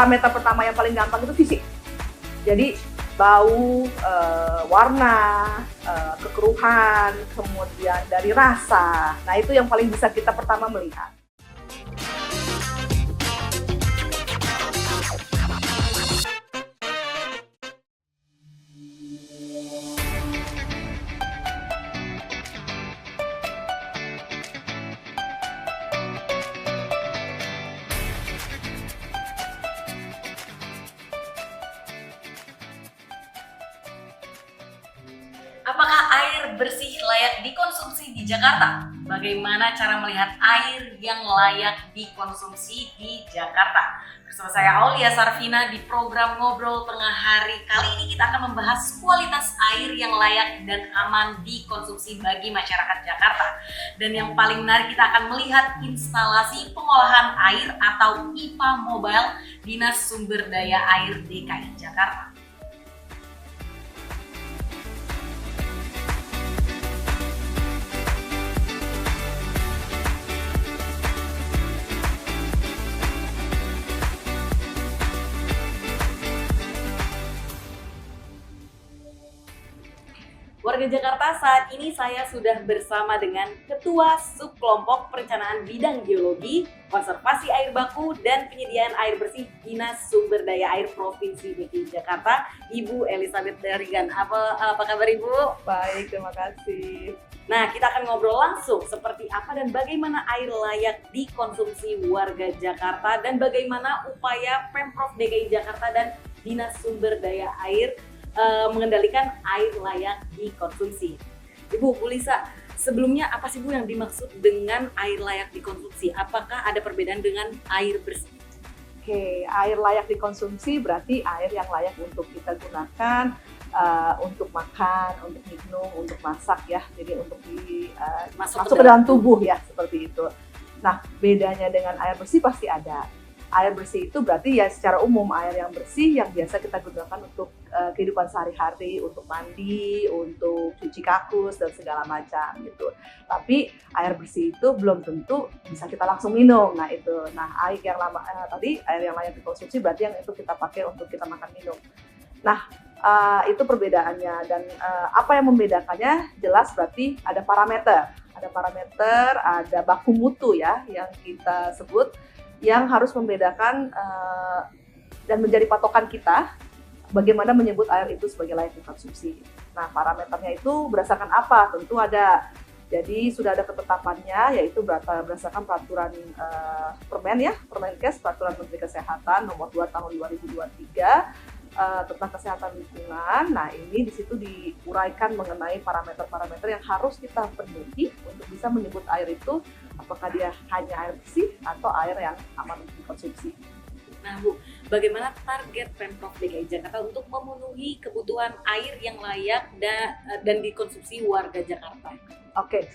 parameter pertama yang paling gampang itu fisik. Jadi bau, warna, kekeruhan, kemudian dari rasa. Nah itu yang paling bisa kita pertama melihat. Apakah air bersih layak dikonsumsi di Jakarta? Bagaimana cara melihat air yang layak dikonsumsi di Jakarta? Bersama saya Aulia Sarvina di program Ngobrol Tengah Hari. Kali ini kita akan membahas kualitas air yang layak dan aman dikonsumsi bagi masyarakat Jakarta. Dan yang paling menarik, kita akan melihat instalasi pengolahan air atau IPA Mobile Dinas Sumber Daya Air DKI Jakarta. Warga Jakarta, saat ini saya sudah bersama dengan Ketua Subkelompok Perencanaan Bidang Geologi, Konservasi Air Baku, dan Penyediaan Air Bersih Dinas Sumber Daya Air Provinsi DKI Jakarta, Ibu Elizabeth Darigan. Apa kabar Ibu? Baik, terima kasih. Nah, kita akan ngobrol langsung seperti apa dan bagaimana air layak dikonsumsi warga Jakarta dan bagaimana upaya Pemprov DKI Jakarta dan Dinas Sumber Daya Air mengendalikan air layak dikonsumsi. Ibu, Bu Lisa, sebelumnya apa sih Bu yang dimaksud dengan air layak dikonsumsi? Apakah ada perbedaan dengan air bersih? Oke, air layak dikonsumsi berarti air yang layak untuk kita gunakan, untuk makan, untuk minum, untuk masak ya. Jadi untuk masuk ke dalam tubuh ya, seperti itu. Nah, bedanya dengan air bersih pasti ada. Air bersih itu berarti ya secara umum air yang bersih yang biasa kita gunakan untuk kehidupan sehari-hari, untuk mandi, untuk cuci kakus dan segala macam gitu. Tapi air bersih itu belum tentu bisa kita langsung minum. Nah itu, air yang tadi air yang layak dikonsumsi berarti yang itu kita pakai untuk kita makan minum. Nah itu perbedaannya dan apa yang membedakannya jelas berarti ada parameter, ada baku mutu ya yang kita sebut, yang harus membedakan dan menjadi patokan kita bagaimana menyebut air itu sebagai layak dikonsumsi. Nah, parameternya itu berdasarkan apa? Tentu ada. Jadi sudah ada ketetapannya, yaitu berdasarkan peraturan Permenkes, Peraturan Menteri Kesehatan Nomor 2 Tahun 2023 tentang kesehatan lingkungan. Nah, ini di situ diuraikan mengenai parameter-parameter yang harus kita penuhi untuk bisa menyebut air itu apakah dia hanya air bersih atau air yang aman untuk dikonsumsi. Nah Bu, bagaimana target Pemprov DKI Jakarta untuk memenuhi kebutuhan air yang layak dan dikonsumsi warga Jakarta? Oke,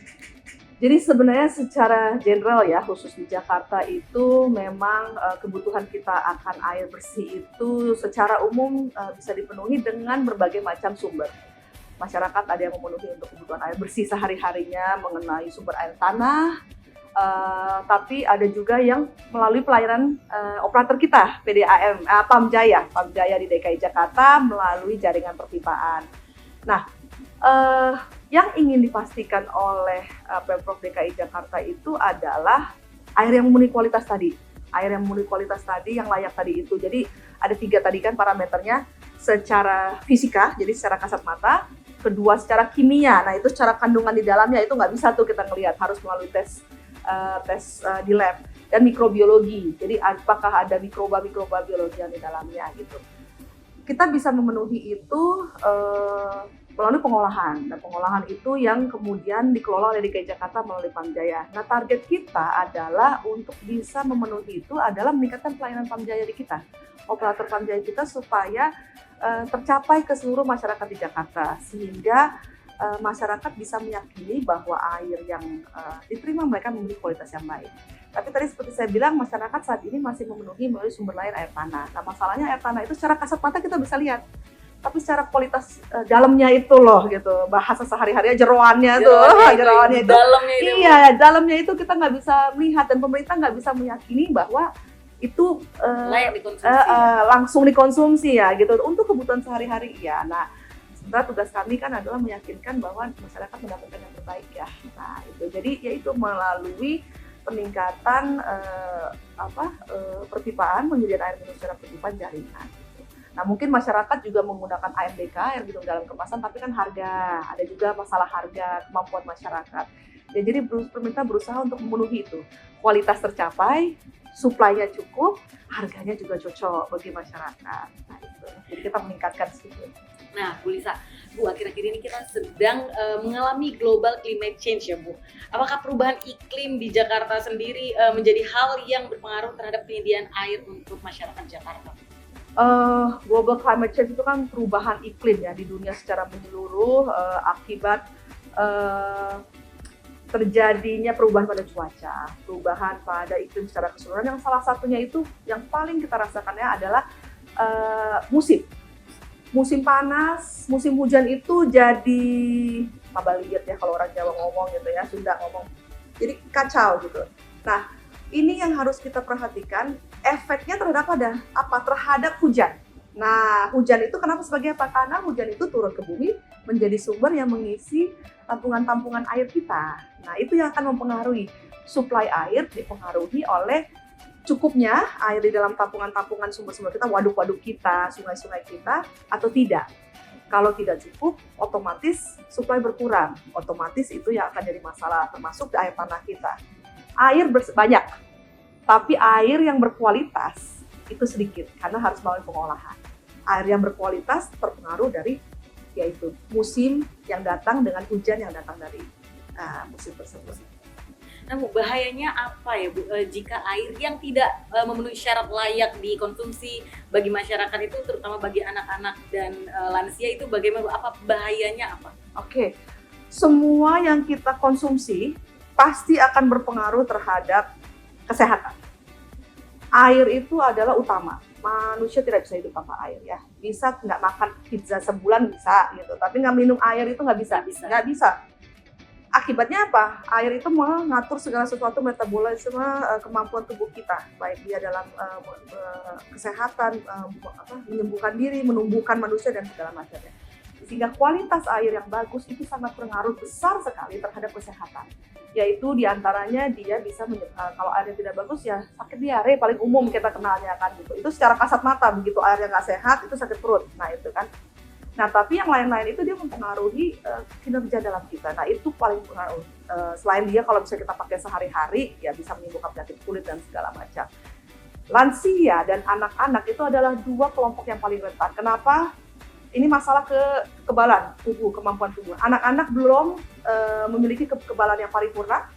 jadi sebenarnya secara general ya, khusus di Jakarta itu memang kebutuhan kita akan air bersih itu secara umum bisa dipenuhi dengan berbagai macam sumber. Masyarakat ada yang memenuhi untuk kebutuhan air bersih sehari-harinya mengenai sumber air tanah, tapi ada juga yang melalui pelayanan operator kita, PDAM, Pamjaya di DKI Jakarta melalui jaringan perpipaan. Nah, yang ingin dipastikan oleh Pemprov DKI Jakarta itu adalah air yang memenuhi kualitas tadi. Air yang memenuhi kualitas tadi, yang layak tadi itu. Jadi ada 3 tadi kan parameternya, secara fisika, jadi secara kasat mata. Kedua, secara kimia. Nah itu secara kandungan di dalamnya itu nggak bisa tuh kita ngelihat, harus melalui tes di lab. Dan mikrobiologi, jadi apakah ada mikroba biologi yang di dalamnya gitu. Kita bisa memenuhi itu melalui pengolahan, dan pengolahan itu yang kemudian dikelola oleh DKI Jakarta melalui Pamjaya. Nah target kita adalah untuk bisa memenuhi itu adalah meningkatkan pelayanan Pamjaya di kita, operator Pamjaya kita, supaya tercapai ke seluruh masyarakat di Jakarta, sehingga masyarakat bisa meyakini bahwa air yang diterima mereka memiliki kualitas yang baik. Tapi tadi seperti saya bilang, masyarakat saat ini masih memenuhi melalui sumber lain air tanah. Nah masalahnya air tanah itu secara kasat mata kita bisa lihat, tapi secara kualitas dalamnya itu loh gitu, bahasa sehari-hari jeroannya itu, dalamnya itu iya dalamnya itu kita nggak bisa melihat, dan pemerintah nggak bisa meyakini bahwa itu layak dikonsumsi. langsung dikonsumsi ya gitu untuk kebutuhan sehari-hari ya. Nah, sebenarnya tugas kami kan adalah meyakinkan bahwa masyarakat mendapatkan yang terbaik ya. Nah, itu jadi yaitu melalui peningkatan perpipaan, penyediaan air minum secara perpipaan jaringan. Nah, mungkin masyarakat juga menggunakan AMDK, air minum dalam kemasan, tapi kan harga, ada juga masalah harga, kemampuan masyarakat. Ya, jadi pemerintah berusaha untuk memenuhi itu. Kualitas tercapai, supply-nya cukup, harganya juga cocok bagi masyarakat. Nah, itu. Jadi kita meningkatkan situ. Nah, Bu Lisa, Bu, akhir-akhir ini kita sedang mengalami global climate change ya, Bu. Apakah perubahan iklim di Jakarta sendiri menjadi hal yang berpengaruh terhadap penyediaan air untuk masyarakat Jakarta? Global climate change itu kan perubahan iklim ya di dunia secara menyeluruh akibat terjadinya perubahan pada cuaca, perubahan pada iklim secara keseluruhan. Yang salah satunya itu yang paling kita rasakannya adalah musim panas, musim hujan itu jadi mabaliet ya kalau orang Jawa ngomong gitu ya, Sunda ngomong. Jadi kacau gitu. Nah, ini yang harus kita perhatikan efeknya terhadap terhadap hujan. Nah, hujan itu kenapa sebagai apa? Karena hujan itu turun ke bumi menjadi sumber yang mengisi tampungan-tampungan air kita. Nah, itu yang akan mempengaruhi suplai air, dipengaruhi oleh cukupnya air di dalam tampungan-tampungan sumber-sumber kita, waduk-waduk kita, sungai-sungai kita, atau tidak. Kalau tidak cukup, otomatis suplai berkurang. Otomatis itu yang akan jadi masalah, termasuk di air tanah kita. Air banyak, tapi air yang berkualitas itu sedikit, karena harus melalui pengolahan. Air yang berkualitas terpengaruh dari yaitu musim yang datang dengan hujan yang datang dari musim tersebut. Nah, Bu, bahayanya apa ya, Bu, jika air yang tidak memenuhi syarat layak dikonsumsi bagi masyarakat itu, terutama bagi anak-anak dan lansia itu bagaimana, Bu? Apa bahayanya apa? Oke, semua yang kita konsumsi pasti akan berpengaruh terhadap kesehatan. Air itu adalah utama. Manusia tidak bisa hidup tanpa air ya. Bisa nggak makan pizza sebulan bisa gitu, tapi nggak minum air itu nggak bisa. Nggak bisa. Akibatnya apa? Air itu mengatur segala sesuatu metabolisme kemampuan tubuh kita, baik dia dalam kesehatan, menyembuhkan diri, menumbuhkan manusia dan segala macamnya. Sehingga kualitas air yang bagus itu sangat berpengaruh besar sekali terhadap kesehatan. Yaitu diantaranya dia bisa kalau airnya tidak bagus ya sakit diare paling umum kita kenalnya kan gitu. Itu secara kasat mata, begitu airnya nggak sehat itu sakit perut. Nah itu kan. Nah tapi yang lain-lain itu dia mempengaruhi kinerja dalam kita. Nah itu paling pengaruh. Selain dia kalau bisa kita pakai sehari-hari ya bisa menimbulkan penyakit kulit dan segala macam. Lansia dan anak-anak itu adalah dua kelompok yang paling rentan. Kenapa? Ini masalah kekebalan tubuh, kemampuan tubuh. Anak-anak belum memiliki kekebalan yang paripurna,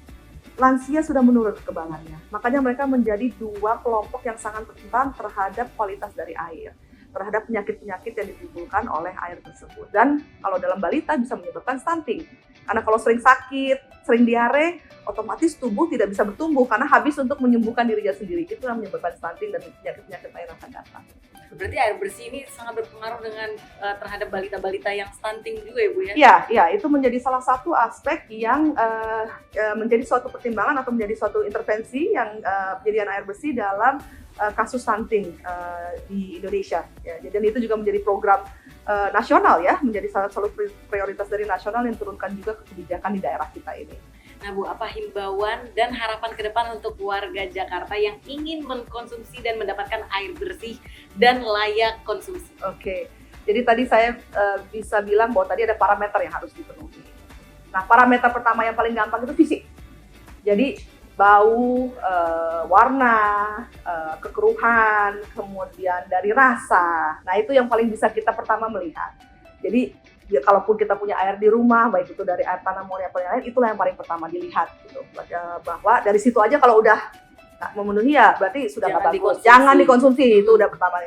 lansia sudah menurun kekebalannya. Makanya mereka menjadi dua kelompok yang sangat rentan terhadap kualitas dari air, terhadap penyakit-penyakit yang ditimbulkan oleh air tersebut. Dan kalau dalam balita bisa menyebabkan stunting. Karena kalau sering sakit, sering diare, otomatis tubuh tidak bisa bertumbuh karena habis untuk menyembuhkan dirinya sendiri. Itu yang menyebabkan stunting dan penyakit-penyakit lain akan datang. Berarti air bersih ini sangat berpengaruh dengan terhadap balita-balita yang stunting juga ya, Bu ya? Iya, itu menjadi salah satu aspek yang menjadi suatu pertimbangan atau menjadi suatu intervensi yang penyediaan air bersih dalam kasus stunting di Indonesia. Ya, dan itu juga menjadi program nasional ya, menjadi salah satu prioritas dari nasional yang turunkan juga ke kebijakan di daerah kita ini. Nah Bu, apa himbauan dan harapan ke depan untuk warga Jakarta yang ingin mengkonsumsi dan mendapatkan air bersih dan layak konsumsi? Oke, jadi tadi saya bisa bilang bahwa tadi ada parameter yang harus dipenuhi. Nah, parameter pertama yang paling gampang itu fisik. Jadi bau, warna, kekeruhan, kemudian dari rasa. Nah, itu yang paling bisa kita pertama melihat. Jadi ya, kalaupun kita punya air di rumah, baik itu dari air tanah maupun yang lain, itulah yang paling pertama dilihat gitu. Bahwa dari situ aja kalau udah nggak memenuhi ya berarti sudah nggak bagus. Jangan dikonsumsi, itu udah pertama.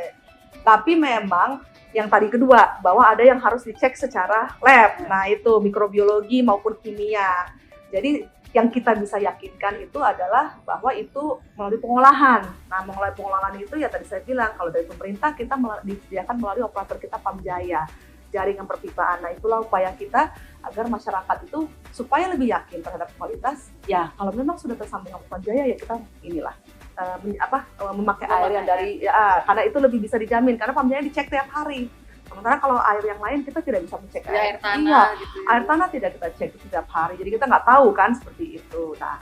Tapi memang yang tadi kedua, bahwa ada yang harus dicek secara lab. Nah itu mikrobiologi maupun kimia. Jadi yang kita bisa yakinkan itu adalah bahwa itu melalui pengolahan. Nah melalui pengolahan itu ya tadi saya bilang, kalau dari pemerintah kita disediakan melalui operator kita Pamjaya, jaringan perpipaan. Nah itulah upaya kita agar masyarakat itu supaya lebih yakin terhadap kualitas. Ya kalau memang sudah tersambung dengan Pamjaya ya kita inilah memakai air yang dari karena itu lebih bisa dijamin karena pembeliannya dicek tiap hari. Sementara kalau air yang lain kita tidak bisa mencek air tanah gitu ya. Air tanah tidak kita cek setiap hari, jadi kita nggak tahu kan seperti itu. Nah,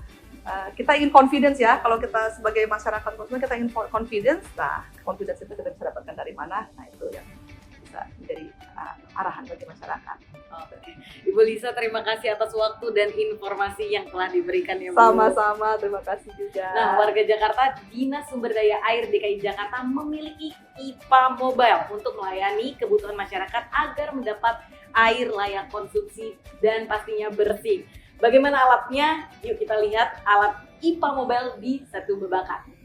kita ingin confidence ya, kalau kita sebagai masyarakat konsumen kita ingin confidence. Nah, confidence itu kita bisa dapatkan dari mana? Nah, itu yang bisa menjadi arahan bagi masyarakat. Oke. Ibu Lisa, terima kasih atas waktu dan informasi yang telah diberikan ya Bu. Sama-sama, terima kasih juga. Nah, warga Jakarta, Dinas Sumber Daya Air DKI Jakarta memiliki IPA Mobile untuk melayani kebutuhan masyarakat agar mendapat air layak konsumsi dan pastinya bersih. Bagaimana alatnya? Yuk kita lihat alat IPA Mobile di Setu Babakan.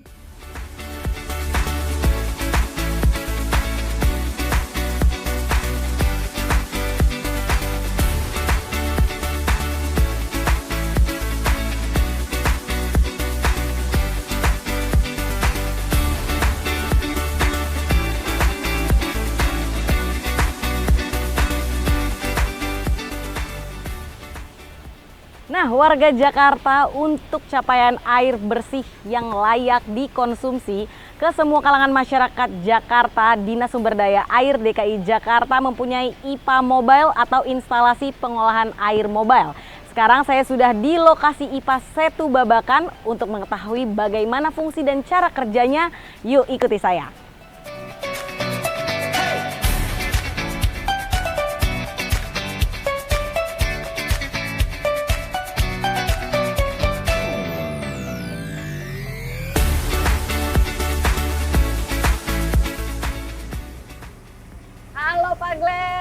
Nah, warga Jakarta, untuk capaian air bersih yang layak dikonsumsi ke semua kalangan masyarakat Jakarta, Dinas Sumber Daya Air DKI Jakarta mempunyai IPA Mobile atau instalasi pengolahan air mobile. Sekarang saya sudah di lokasi IPA Setu Babakan untuk mengetahui bagaimana fungsi dan cara kerjanya. Yuk ikuti saya.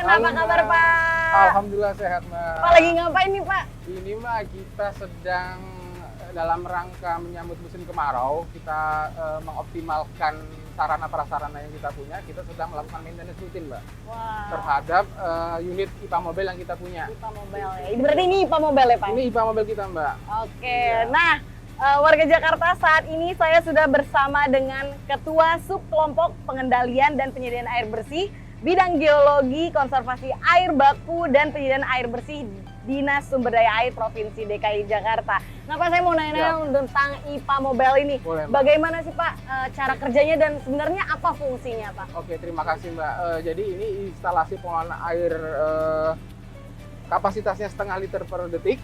Apa kabar Pak? Alhamdulillah sehat Mbak. Pak lagi ngapain nih Pak? Ini Mbak, kita sedang dalam rangka menyambut musim kemarau. Kita mengoptimalkan sarana prasarana yang kita punya. Kita sedang melakukan maintenance rutin Mbak. Wah. Terhadap unit IPA Mobile yang kita punya. IPA Mobile ya. Berarti ini IPA Mobile ya Pak? Ini IPA Mobile kita Mbak. Oke. Nah, warga Jakarta, saat ini saya sudah bersama dengan Ketua Subkelompok Pengendalian dan Penyediaan Air Bersih Bidang Geologi, Konservasi Air Baku, dan Penyediaan Air Bersih Dinas Sumber Daya Air Provinsi DKI Jakarta. Nah Pak, saya mau nanya tentang IPA Mobile ini. Boleh, Mbak. Bagaimana sih Pak cara kerjanya dan sebenarnya apa fungsinya Pak? Oke, terima kasih Mbak. Jadi ini instalasi pengolahan air kapasitasnya 0,5 liter per detik.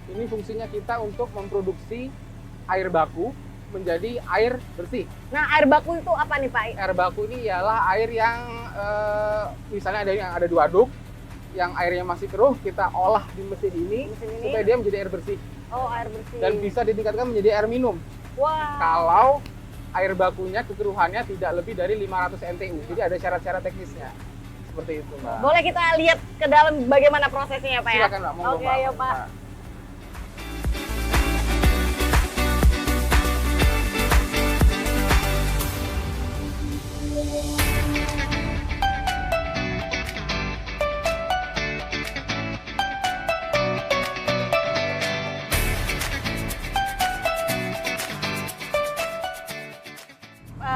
Ini fungsinya kita untuk memproduksi air baku menjadi air bersih. Nah, air baku itu apa nih Pak? Air baku ini ialah air yang misalnya ada yang ada diaduk, yang airnya masih keruh, kita olah di mesin ini supaya dia menjadi air bersih. Oh, air bersih. Dan bisa ditingkatkan menjadi air minum. Wah. Kalau air bakunya kekeruhannya tidak lebih dari 500 NTU. Jadi ada syarat-syarat teknisnya. Seperti itu, Mbak. Boleh kita lihat ke dalam bagaimana prosesnya Pak ya? Silakan Mbak, monggo. Oke, ayo Pak.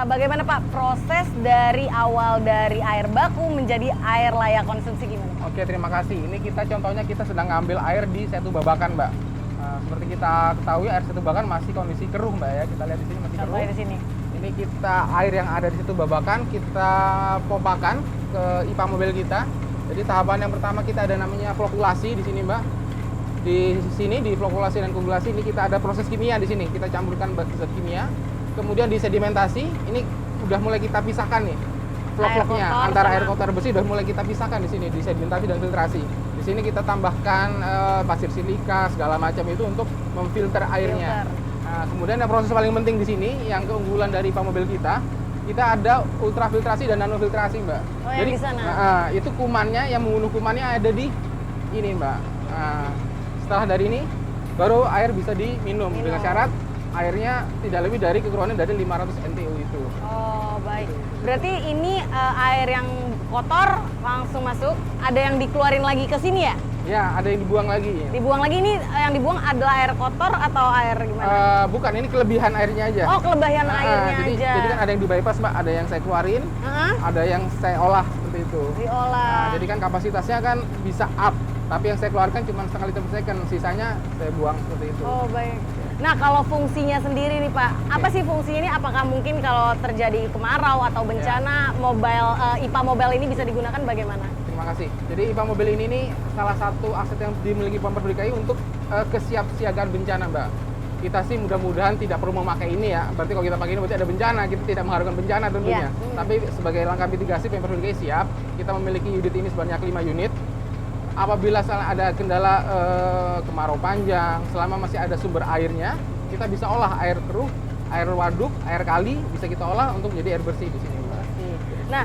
Bagaimana Pak proses dari awal dari air baku menjadi air layak konsumsi gimana? Oke, terima kasih. Ini kita contohnya kita sedang ngambil air di Setu Babakan, Mbak. Seperti kita ketahui air Setu Babakan masih kondisi keruh, Mbak ya. Kita lihat di sini masih keruh. Contohnya di sini. Ini kita air yang ada di Setu Babakan kita pompakan ke IPA Mobile kita. Jadi tahapan yang pertama kita ada namanya flokulasi di sini, Mbak. Di sini di flokulasi dan koagulasi ini kita ada proses kimia di sini. Kita campurkan zat kimia. Kemudian di sedimentasi, ini udah mulai kita pisahkan nih vlog-vlognya antara air kotor bersih udah mulai kita pisahkan di sini di sedimentasi dan filtrasi. Di sini kita tambahkan pasir silika segala macam itu untuk memfilter airnya. Nah, kemudian ada proses paling penting di sini yang keunggulan dari IPA Mobile kita ada ultrafiltrasi dan nanofiltrasi, Mbak. Oh, jadi di sana. Itu kumannya yang membunuh kumannya ada di ini, Mbak. Setelah dari ini baru air bisa diminum dengan syarat airnya tidak lebih dari kekurangan dari 500 NTU itu. Oh, baik. Berarti ini air yang kotor langsung masuk, ada yang dikeluarin lagi ke sini ya? Ya, ada yang dibuang lagi. Dibuang lagi, ini yang dibuang adalah air kotor atau air gimana? Bukan, ini kelebihan airnya aja. Oh, kelebihan airnya aja. Jadi kan ada yang di bypass, Mbak, ada yang saya keluarin, ada yang saya olah seperti itu. Diolah. Nah, jadi kan kapasitasnya kan bisa up, tapi yang saya keluarkan cuma 0,5 liter per second, sisanya saya buang seperti itu. Oh, baik. Nah, kalau fungsinya sendiri nih Pak, apa sih fungsinya ini? Apakah mungkin kalau terjadi kemarau atau bencana, IPA Mobile ini bisa digunakan bagaimana? Terima kasih. Jadi IPA Mobil ini nih salah satu aset yang dimiliki Pemprov DKI untuk kesiapsiagaan bencana, Mbak. Kita sih mudah-mudahan tidak perlu memakai ini ya. Berarti kalau kita pakai ini berarti ada bencana, kita tidak mengharapkan bencana tentunya. Tapi sebagai langkah mitigasi Pemprov DKI siap, kita memiliki unit ini sebanyak 5 unit. Apabila ada kendala kemarau panjang, selama masih ada sumber airnya, kita bisa olah air keruh, air waduk, air kali, bisa kita olah untuk menjadi air bersih di sini, Mbak. Nah,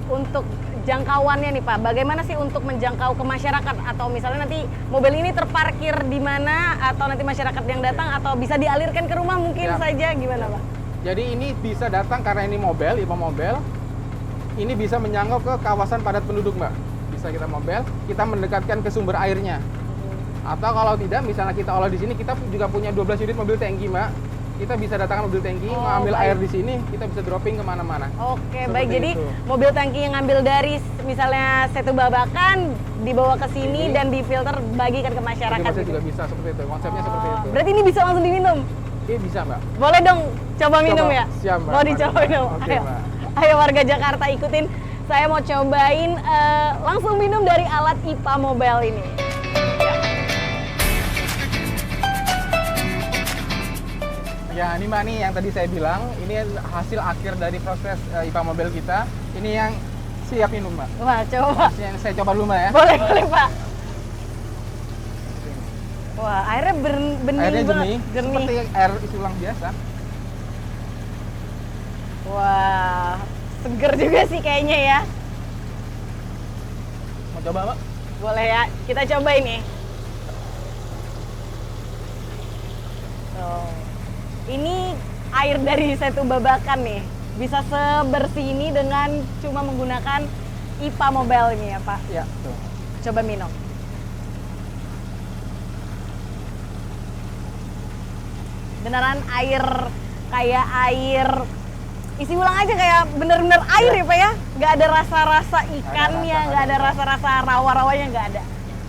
untuk jangkauannya nih Pak, bagaimana sih untuk menjangkau ke masyarakat? Atau misalnya nanti mobil ini terparkir di mana, atau nanti masyarakat yang datang, atau bisa dialirkan ke rumah mungkin saja, gimana Pak? Jadi ini bisa datang karena ini IPA Mobile, ini bisa menjangkau ke kawasan padat penduduk, Mbak. Bisa kita kita mendekatkan ke sumber airnya. Atau kalau tidak, misalnya kita olah di sini, kita juga punya 12 unit mobil tangki, Mbak. Kita bisa datangkan mobil tangki, ngambil air di sini, kita bisa dropping kemana-mana. Oke, baik. Jadi mobil tangki yang ngambil dari misalnya Setu Babakan, dibawa ke sini dan difilter bagikan ke masyarakat. Jadi juga bisa seperti itu, konsepnya seperti itu. Berarti ini bisa langsung diminum? Iya bisa, Mbak. Boleh dong coba minum ya? Siap, Mbak. Mau dicoba minum? Oke, Ayo. Mbak. Ayo warga Jakarta ikutin. Saya mau cobain langsung minum dari alat IPA Mobile ini. Ya, ini Mbak nih yang tadi saya bilang, ini hasil akhir dari proses IPA Mobile kita. Ini yang siap minum, Mbak. Wah, coba. Yang saya coba dulu, Mbak ya. Boleh, Pak. Wah, airnya bening Airnya banget. jernih, seperti air isi ulang biasa. Wah, seger juga sih kayaknya ya. Mau coba, Mbak? Boleh ya, kita coba ini. Tuh. Ini air dari Setu Babakan nih. Bisa sebersih ini dengan cuma menggunakan IPA Mobile ini ya, Pak. Iya, tuh. Coba minum. Beneran air, kayak air isi ulang aja, kayak bener-bener air ya Pak ya. Nggak ada rasa-rasa ikannya, nggak ada rasa-rasa rawa-rawanya, nggak ada.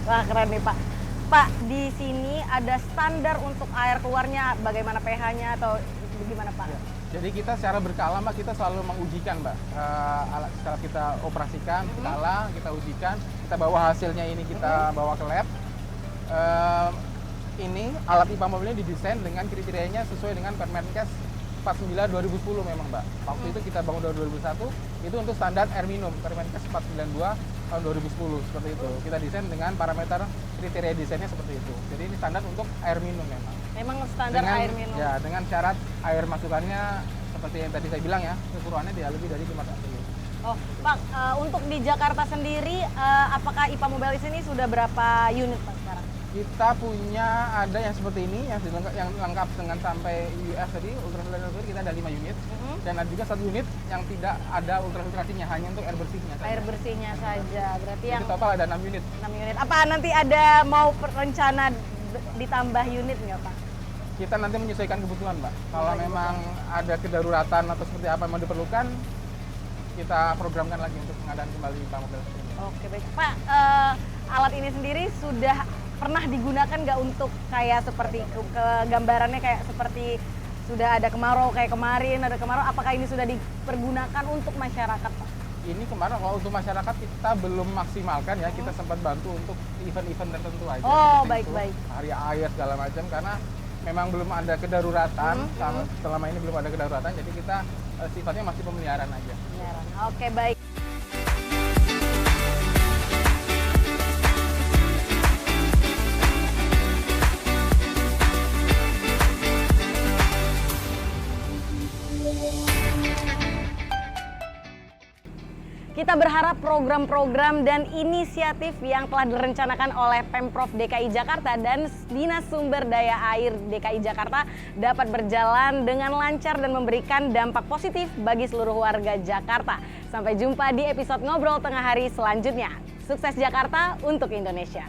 Wah, keren nih Pak. Pak, di sini ada standar untuk air keluarnya, bagaimana pH-nya atau gimana Pak? Ya. Jadi kita secara berkala, Mbak, kita selalu mengujikan, Mbak. Alat setelah kita operasikan, berkala, kita ujikan, kita bawa hasilnya ini, kita bawa ke lab. Ini alat IPA Mobile ini didesain dengan kriterianya sesuai dengan Permenkes 49 2010 memang, Mbak. Waktu itu kita bangun tahun 2001, itu untuk standar air minum, Permenkes 492 tahun 2010, seperti itu. Kita desain dengan parameter kriteria desainnya seperti itu. Jadi ini standar untuk air minum memang. Memang standar air minum? Ya, dengan syarat air masukannya seperti yang tadi saya bilang ya, kekeruannya tidak lebih dari 5 ml. Oh, Pak, untuk di Jakarta sendiri, apakah IPA Mobile ini sudah berapa unit Pak sekarang? Kita punya ada yang seperti ini, yang lengkap dengan sampai UF tadi, ultrafiltrasi kita ada 5 unit. Dan ada juga 1 unit yang tidak ada ultrafiltrasinya, hanya untuk air bersihnya saja. Air bersihnya saja, berarti Jadi yang total ada 6 unit. 6 unit. Apa nanti ada mau rencana ditambah unit nggak Pak? Kita nanti menyesuaikan kebutuhan, Mbak. Kalau memang ada kedaruratan atau seperti apa yang mau diperlukan, kita programkan lagi untuk pengadaan kembali IPA Mobile ini. Oke, baik. Pak, alat ini sendiri sudah pernah digunakan nggak untuk kayak seperti gambarannya kayak seperti sudah ada kemarau kayak kemarin ada kemarau, apakah ini sudah dipergunakan untuk masyarakat Pak? Ini kemarin kalau untuk masyarakat kita belum maksimalkan ya, kita sempat bantu untuk event-event tertentu aja. Oh, seperti baik, itu, baik. Hari air segala macam, karena memang belum ada kedaruratan, selama ini belum ada kedaruratan, jadi kita sifatnya masih pemeliharaan aja. Pemeliharaan. Oke, baik. Kita berharap program-program dan inisiatif yang telah direncanakan oleh Pemprov DKI Jakarta dan Dinas Sumber Daya Air DKI Jakarta dapat berjalan dengan lancar dan memberikan dampak positif bagi seluruh warga Jakarta. Sampai jumpa di episode Ngobrol Tengah Hari selanjutnya. Sukses Jakarta untuk Indonesia.